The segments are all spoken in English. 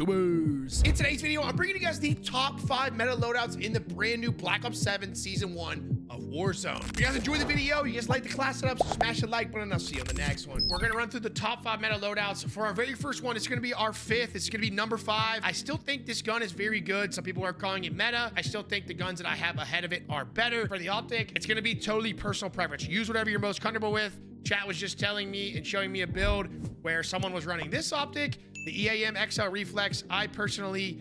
YouTubers. In today's video, I'm bringing you guys the top 5 meta loadouts in the brand new Black Ops 7 Season 1 of Warzone. If you guys enjoyed the video, you guys like the class setup, so smash the like button and I'll see you on the next one. We're gonna run through the top 5 meta loadouts. For our very first one, it's gonna be our 5th. It's gonna be number 5. I still think this gun is very good. Some people are calling it meta. I still think the guns that I have ahead of it are better. For the optic, it's gonna be totally personal preference. Use whatever you're most comfortable with. Chat was just telling me and showing me a build where someone was running this optic, the EAM XL Reflex. I personally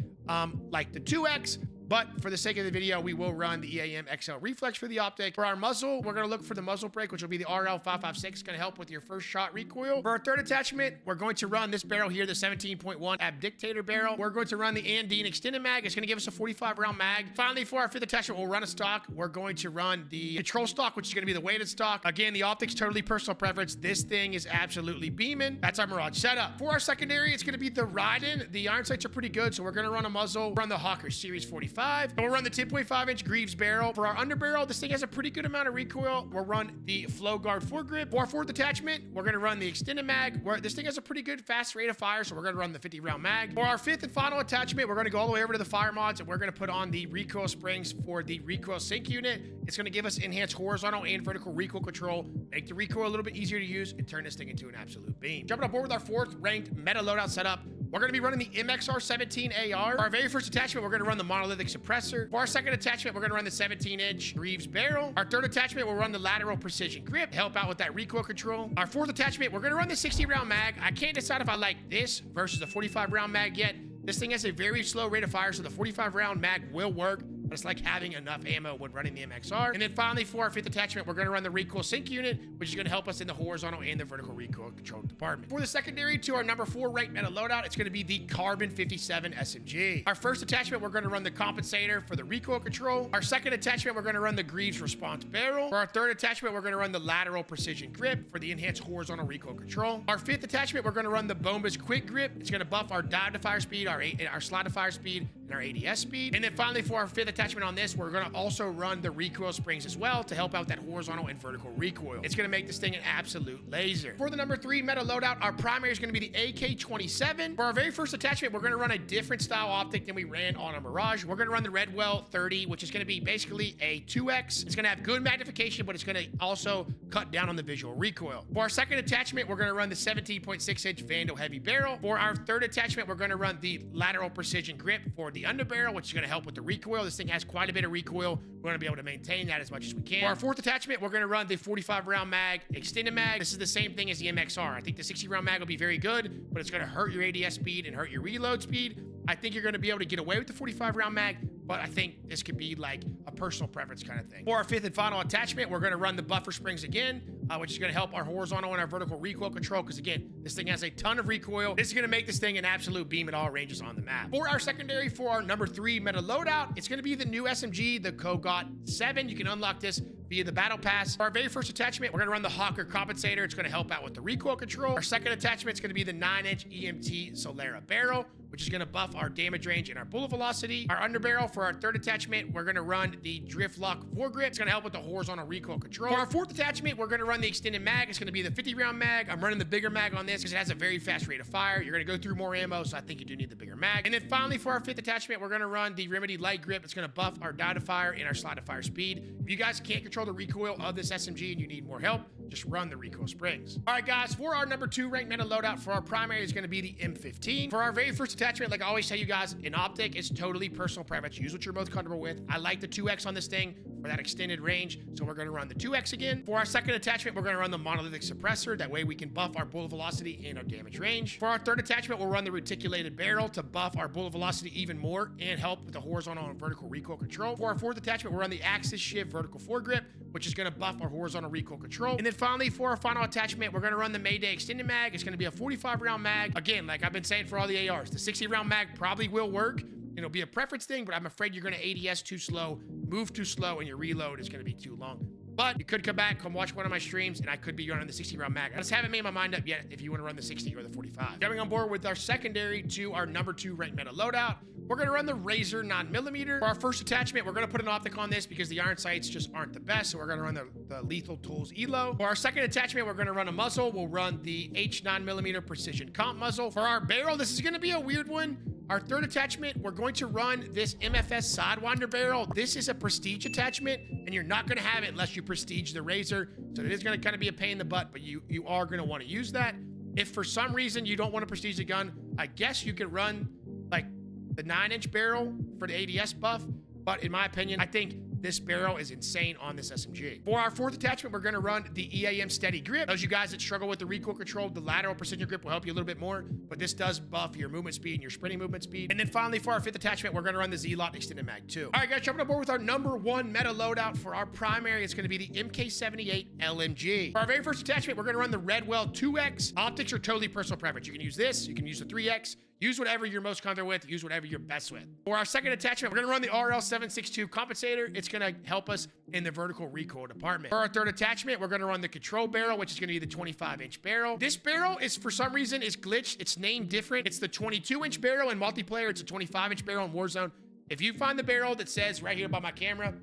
like the 2X, but for the sake of the video, we will run the EAM XL Reflex for the optic. For our muzzle, we're gonna look for the muzzle brake, which will be the RL556, gonna help with your first shot recoil. For our third attachment, we're going to run this barrel here, the 17.1 Abdictator barrel. We're going to run the Andine extended mag. It's gonna give us a 45 round mag. Finally, for our 5th attachment, we'll run a stock. We're going to run the control stock, which is gonna be the weighted stock. Again, the optics, totally personal preference. This thing is absolutely beaming. That's our Mirage setup. For our secondary, it's gonna be the RYDEN. The iron sights are pretty good, so we're gonna run a muzzle, run the Hawker Series 45. And we'll run the 10.5-inch Greaves barrel. For our underbarrel, this thing has a pretty good amount of recoil. We'll run the Flow Guard foregrip. For our 4th attachment, we're going to run the extended mag, where this thing has a pretty good fast rate of fire, so we're going to run the 50-round mag. For our 5th and final attachment, we're going to go all the way over to the fire mods, and we're going to put on the recoil springs for the recoil sync unit. It's going to give us enhanced horizontal and vertical recoil control, make the recoil a little bit easier to use, and turn this thing into an absolute beam. Jumping on board with our 4th ranked meta loadout setup, we're going to be running the MXR17 AR. For our very first attachment, we're going to run the monolithic suppressor. For our 2nd attachment, we're going to run the 17-inch Greaves barrel. Our 3rd attachment, we'll run the lateral precision grip, help out with that recoil control. Our 4th attachment, we're going to run the 60-round mag. I can't decide if I like this versus the 45-round mag yet. This thing has a very slow rate of fire, so the 45-round mag will work, but it's like having enough ammo when running the MXR. And then finally, for our 5th attachment, we're going to run the recoil sync unit, which is going to help us in the horizontal and the vertical recoil control department. For the secondary to our number 4 ranked meta loadout, it's going to be the Carbon 57 SMG. Our 1st attachment, we're going to run the compensator for the recoil control. Our 2nd attachment, we're going to run the Greaves response barrel. For our 3rd attachment, we're going to run the lateral precision grip for the enhanced horizontal recoil control. Our 5th attachment, we're going to run the Bombas quick grip. It's going to buff our dive to fire speed, our slide to fire speed, and our ADS speed. And then finally, for our 5th attachment on this, we're going to also run the recoil springs as well to help out that horizontal and vertical recoil. It's going to make this thing an absolute laser. For the number 3 meta loadout, our primary is going to be the AK-27. For our very first attachment, we're going to run a different style optic than we ran on a Mirage. We're going to run the Redwell 30, which is going to be basically a 2X. It's going to have good magnification, but it's going to also cut down on the visual recoil. For our 2nd attachment, we're going to run the 17.6-inch Vandal heavy barrel. For our 3rd attachment, we're going to run the lateral precision grip for the underbarrel, which is going to help with the recoil. This thing has quite a bit of recoil. We're going to be able to maintain that as much as we can. For our 4th attachment, we're going to run the 45-round mag, extended mag. This is the same thing as the MXR. I think the 60-round mag will be very good, but it's going to hurt your ADS speed and hurt your reload speed. I think you're going to be able to get away with the 45-round mag, but I think this could be like a personal preference kind of thing. For our 5th and final attachment, we're going to run the buffer springs again, which is going to help our horizontal and our vertical recoil control, because again, this thing has a ton of recoil. This is going to make this thing an absolute beam at all ranges on the map. For our secondary, for our number 3 meta loadout, it's going to be the new SMG, the KOGOT 7. You can unlock this via the battle pass. For our very first attachment, we're going to run the Hawker compensator. It's going to help out with the recoil control. Our 2nd attachment is going to be the 9-inch EMT Solera barrel, which is going to buff our damage range and our bullet velocity. Our underbarrel, for our 3rd attachment, we're going to run the drift lock foregrip. It's going to help with the horizontal recoil control. For our 4th attachment, we're going to run the extended mag. It's going to be the 50-round mag. I'm running the bigger mag on this because it has a very fast rate of fire. You're going to go through more ammo, so I think you do need the bigger mag. And then finally, for our 5th attachment, we're going to run the Remedy light grip. It's going to buff our dive to fire and our slide to fire speed. If you guys can't control the recoil of this SMG and you need more help, just run the recoil springs. All right, guys, for our number 2 ranked meta loadout, for our primary is going to be the M15. For our very first attachment, like I always tell you guys, in optic, it's totally personal preference. Use what you're most comfortable with. I like the 2X on this thing for that extended range, so we're going to run the 2X again. For our 2nd attachment, we're going to run the monolithic suppressor. That way we can buff our bullet velocity and our damage range. For our 3rd attachment, we'll run the reticulated barrel to buff our bullet velocity even more and help with the horizontal and vertical recoil control. For our 4th attachment, we'll run the axis shift vertical foregrip, which is going to buff our horizontal recoil control. And then finally, for our final attachment, we're going to run the Mayday extended mag. It's going to be a 45-round mag. Again, like I've been saying for all the ARs, the 60-round mag probably will work. It'll be a preference thing, but I'm afraid you're going to ADS too slow, move too slow, and your reload is going to be too long. But you could come back, come watch one of my streams, and I could be running the 60-round mag. I just haven't made my mind up yet if you want to run the 60 or the 45. Jumping on board with our secondary to our number 2 ranked meta loadout, we're going to run the Razor 9mm. For our first attachment, we're going to put an optic on this because the iron sights just aren't the best, so we're going to run the Lethal Tools ELO. For our second attachment, we're going to run a muzzle. We'll run the H9mm Precision Comp muzzle. For our barrel, this is going to be a weird one. Our third attachment, we're going to run this MFS Sidewinder barrel. This is a prestige attachment, and you're not going to have it unless you prestige the Razor. So it is going to kind of be a pain in the butt, but you are going to want to use that. If for some reason you don't want to prestige the gun, I guess you could run like the 9-inch barrel for the ADS buff. But in my opinion, I think this barrel is insane on this SMG. For our fourth attachment, we're going to run the EAM Steady Grip. Those of you guys that struggle with the recoil control, the lateral precision grip will help you a little bit more, but this does buff your movement speed and your sprinting movement speed. And then finally, for our fifth attachment, we're going to run the Z-Lot Extended Mag 2. All right, guys, jumping aboard with our number one meta loadout. For our primary, it's going to be the MK78 LMG. For our very first attachment, we're going to run the Redwell 2X. Optics are totally personal preference. You can use this, you can use the 3X. Use whatever you're most comfortable with. Use whatever you're best with. For our second attachment, we're going to run the RL762 compensator. It's going to help us in the vertical recoil department. For our third attachment, we're going to run the control barrel, which is going to be the 25-inch barrel. This barrel is, for some reason, is glitched. It's named different. It's the 22-inch barrel in multiplayer. It's a 25-inch barrel in Warzone. If you find the barrel that says right here by my camera,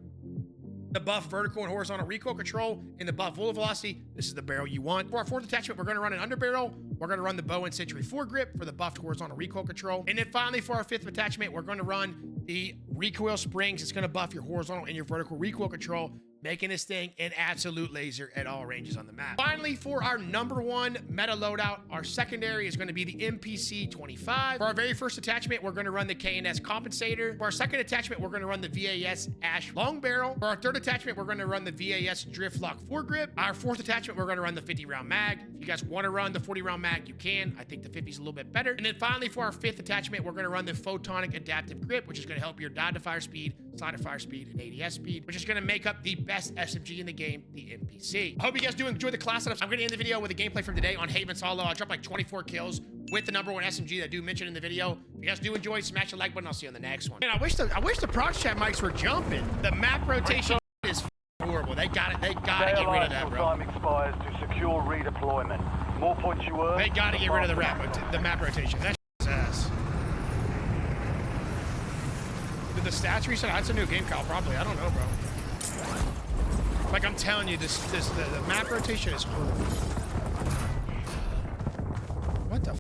the buff vertical and horizontal recoil control and the buff bullet velocity, this is the barrel you want. For our fourth attachment, we're going to run an underbarrel. We're going to run the Bow and Century foregrip for the buffed horizontal recoil control. And then finally, for our fifth attachment, we're going to run the recoil springs. It's going to buff your horizontal and your vertical recoil control, making this thing an absolute laser at all ranges on the map. Finally, for our number one meta loadout, our secondary is going to be the MPC-25. For our very first attachment, we're going to run the K&S compensator. For our second attachment, we're going to run the VAS Ash long barrel. For our third attachment, we're going to run the VAS drift lock foregrip. Our fourth attachment, we're going to run the 50-round mag. If you guys want to run the 40-round mag, you can. I think the 50 is a little bit better. And then finally, for our fifth attachment, we're going to run the photonic adaptive grip, which is going to help your dive to fire speed, slide to fire speed, and ADS speed, which is going to make up the best SMG in the game, the MPC. I hope you guys do enjoy the class setups. I'm going to end the video with a gameplay from today on Haven's Hollow. I dropped like 24 kills with the number one SMG that I do mention in the video. If you guys do enjoy, smash the like button. I'll see you on the next one. Man, I wish the prox chat mics were jumping. The map rotation is horrible. They got to get rid of that, bro. Time expires to secure redeployment. More points you earn. They got to get rid of the map rotation. That's ass. Did the stats reset? That's a new game, Kyle. Probably. I don't know, bro. Like I'm telling you, the map rotation is horrible. What the?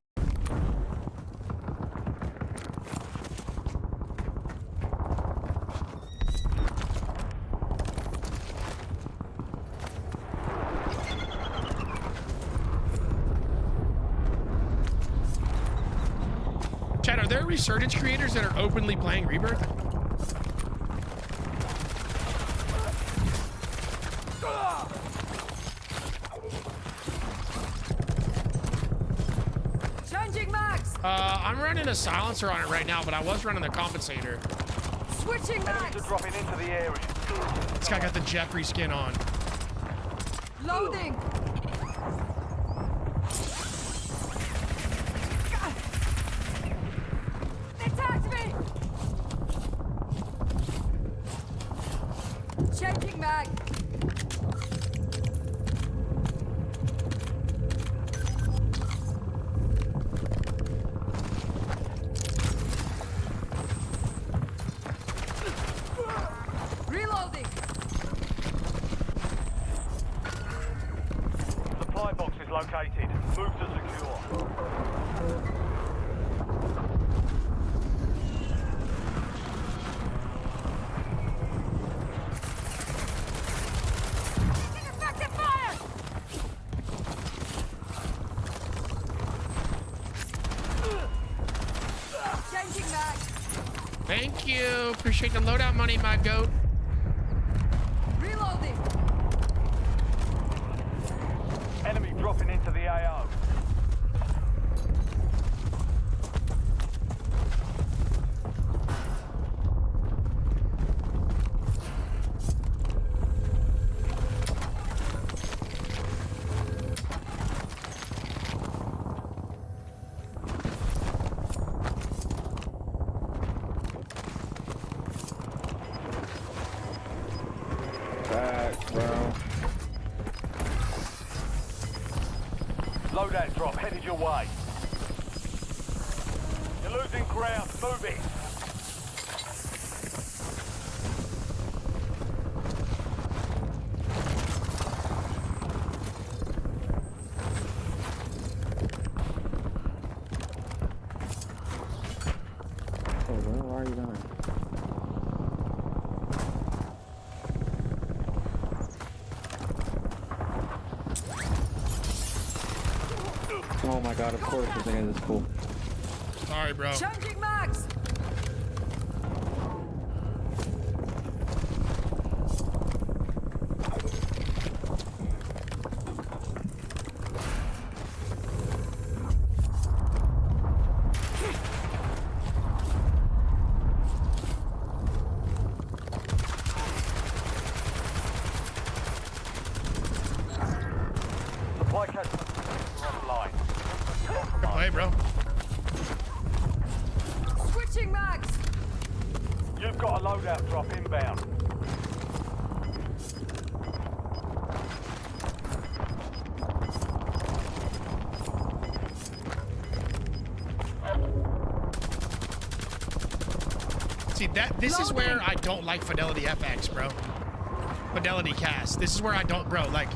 Chad, are there Resurgence creators that are openly playing Rebirth? Changing max. I'm running a silencer on it right now, but I was running the compensator. Switching max. Dropping into the area. This guy got the Jeffrey skin on. Loading. Attack me. Changing mag. Reloading. Supply box is located. Move to secure. Effective fire. Changing mag. Thank you. Appreciate the loadout money, my goat. Reloading. Enemy dropping into the AO. Back, bro. Loadout drop headed your way. You're losing ground. Move it. Hey, where are you going? Oh my god, of course this thing is cool. Sorry, bro. Changing mags. Supply catch offline. Good play, bro. Switching mags. You've got a loadout drop inbound. See, this is where I don't like Fidelity FX, bro. Fidelity cast. This is where I don't, bro. Like,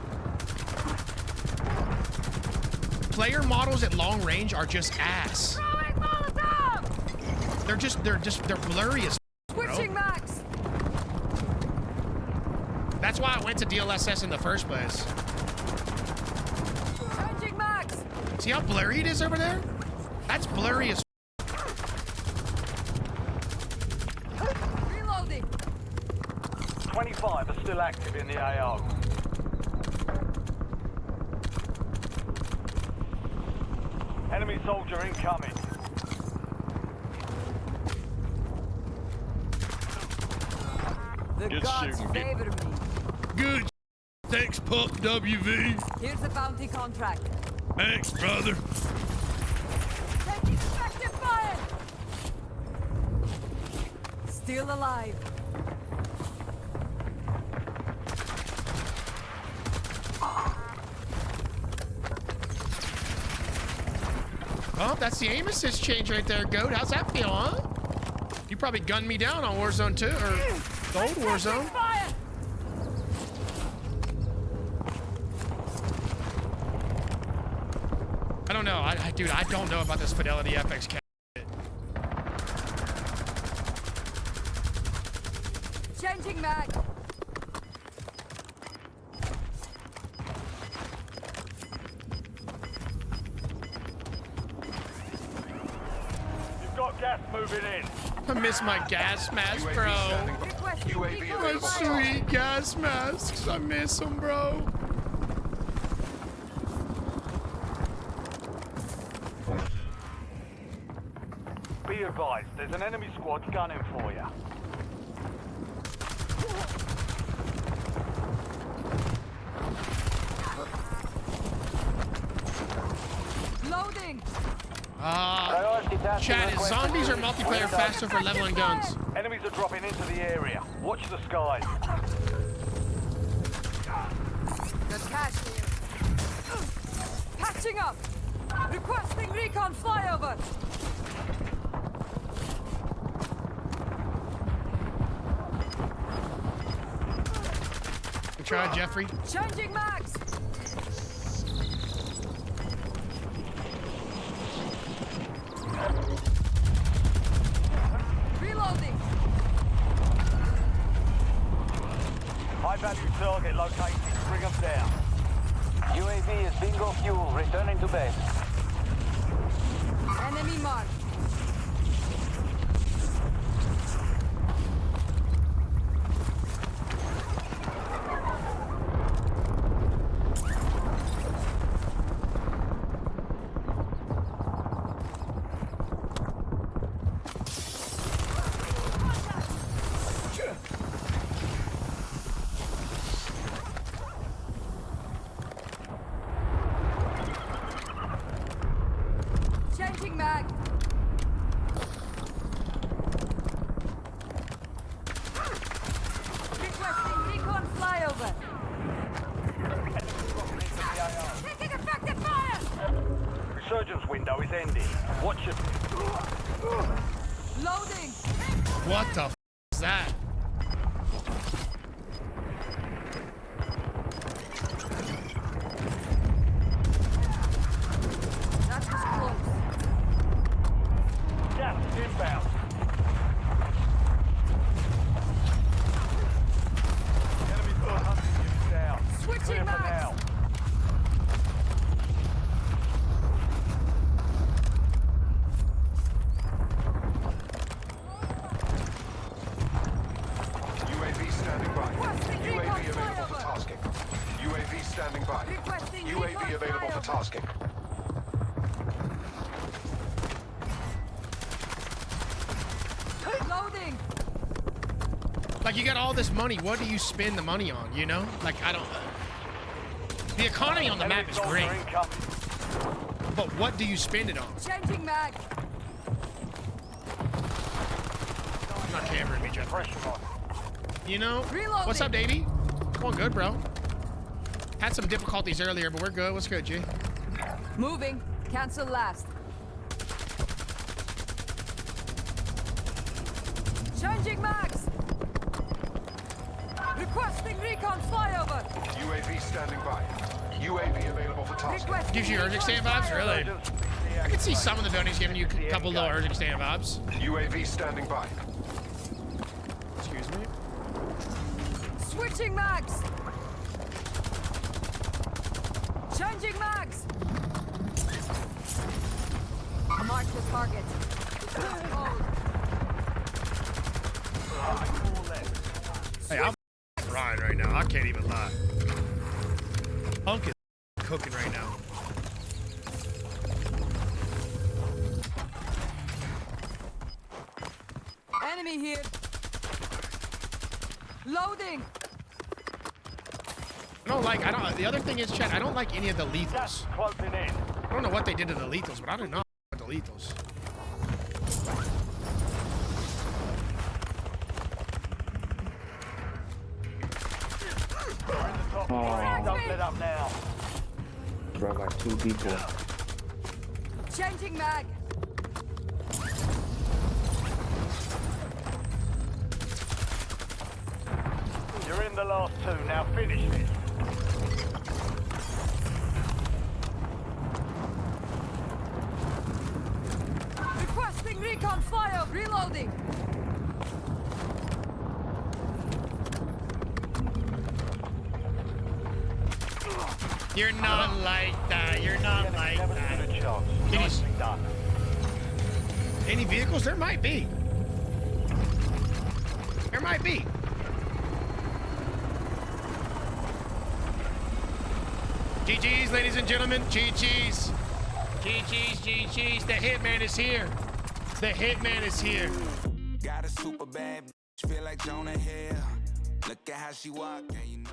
player models at long range are just ass. Throwing Molotov. They're blurry as Switching bro. mags. That's why I went to DLSS in the first place. Changing mags. See how blurry it is over there? That's blurry as. Reloading. 25 are still active in the AO. Enemy soldier incoming. The gods favor me. Good. Thanks, Pup WV. Here's the bounty contract. Thanks, brother. Taking effective fire. Still alive. Oh, that's the aim assist change right there, Goat. How's that feel, huh? You probably gunned me down on Warzone 2, or the old Warzone. Fire. I don't know. Dude, I don't know about this Fidelity FX cat. Changing mag. You've got gas moving in. I miss my gas mask, bro. Requesting recon My fire. sweet gas masks. I miss them, bro. Be advised, there's an enemy squad gunning for you. Loading. Chat, is zombies or multiplayer faster for leveling guns? Enemies are dropping into the area. Watch the skies. Good cash here. Patching up. Requesting recon flyover. Good try, Jeffrey. Changing mags. Reloading. High value target located. Bring them down. UAV is bingo fuel, returning to base. Enemy marked. Changing mag. Requesting recon flyover. Taking effective fire. Resurgence window is ending. Watch it. Loading. What the f is that? That was close. Gas is inbound. Like, you got all this money. What do you spend the money on, you know? Like, I don't... the economy on the map is great. But what do you spend it on? Changing mag. I'm not cameraing me, Jeff. You know? Reloading. What's up, Davey? Going good, bro. Had some difficulties earlier, but we're good. What's good, G? Moving. Cancel last. Changing mags. Requesting recon flyover. UAV standing by. UAV available for task. Requesting Gives you recon Urgent stand vibes? flyover. Really? I can see some of the buildings giving you a couple little Urgent stand vibes. UAV standing by. Excuse me. Switching mags. Changing mags. Mark the target. Hey, I'm frying right now. I can't even lie. Punk is cooking right now. Enemy here. Loading. The other thing is, Chad, I don't like any of the lethals. Gas closing in. I don't know what they did to the lethals, but I don't know the lethals. We're in the top Oh. three. Don't let up now. Bro, like 2 people. Changing mag. You're in the last two. Now finish this. Requesting recon flyover. Reloading. You're not like that. You're not like Never that. stood a chance. Can you- Nicely done. Any vehicles? There might be. There might be. GG's, ladies and gentlemen. GG's. GG's, GG's. The hitman is here. The hitman is here. Got a super bad bitch, feel like Jonah Hill. Look at how she walk, and you know